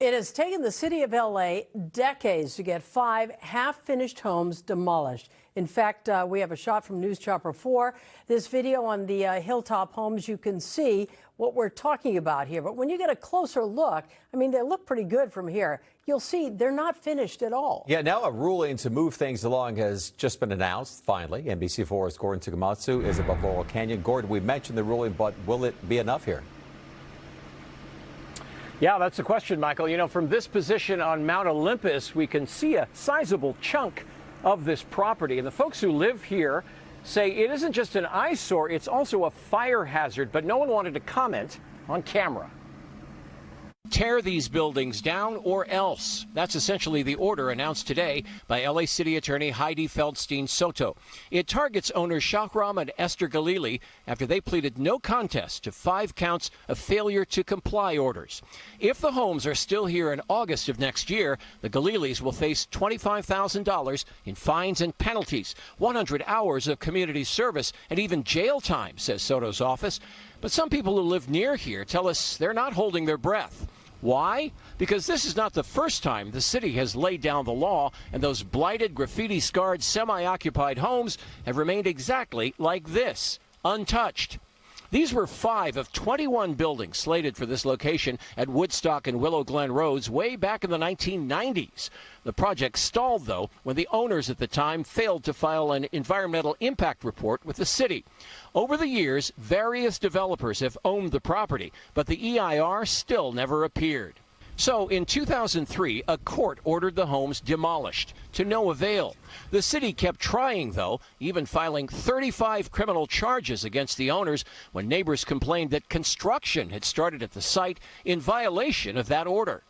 It has taken the city of L.A. decades to get 5 half-finished homes demolished. In fact, we have a shot from News Chopper 4. This video on the hilltop homes, you can see what we're talking about here. But when you get a closer look, I mean, they look pretty good from here. You'll see they're not finished at all. Yeah, now a ruling to move things along has just been announced, finally. NBC4's Gordon Tsugamatsu is above Laurel Canyon. Gordon, we mentioned the ruling, but will it be enough here? Yeah, that's the question, Michael. You know, from this position on Mount Olympus, we can see a sizable chunk of this property. And the folks who live here say it isn't just an eyesore, it's also a fire hazard. But no one wanted to comment on camera. Tear these buildings down or else. That's essentially the order announced today by L.A. City Attorney Hydee Feldstein Soto. It targets owners Shahram and Esther Galili after they pleaded no contest to 5 counts of failure to comply orders. If the homes are still here in August of next year, the Galilis will face $25,000 in fines and penalties, 100 hours of community service, and even jail time, says Soto's office. But some people who live near here tell us they're not holding their breath. Why? Because this is not the first time the city has laid down the law, and those blighted, graffiti-scarred, semi-occupied homes have remained exactly like this, untouched. These were 5 of 21 buildings slated for this location at Woodstock and Willow Glen Roads way back in the 1990s. The project stalled, though, when the owners at the time failed to file an environmental impact report with the city. Over the years, various developers have owned the property, but the EIR still never appeared. So in 2003, a court ordered the homes demolished, to no avail. The city kept trying, though, even filing 35 criminal charges against the owners when neighbors complained that construction had started at the site in violation of that order.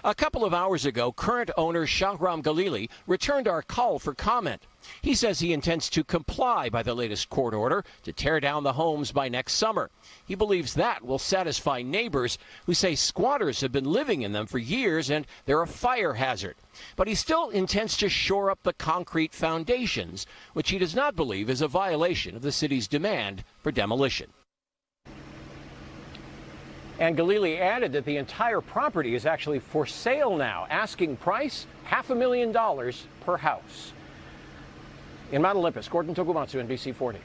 A couple of hours ago, current owner Shahram Galili returned our call for comment. He says he intends to comply by the latest court order to tear down the homes by next summer. He believes that will satisfy neighbors who say squatters have been living in them for years and they're a fire hazard. But he still intends to shore up the concrete foundations, which he does not believe is a violation of the city's demand for demolition. And Galili added that the entire property is actually for sale now. Asking price, $500,000 per house. In Mount Olympus, Gordon Tsugamatsu, NBC 40.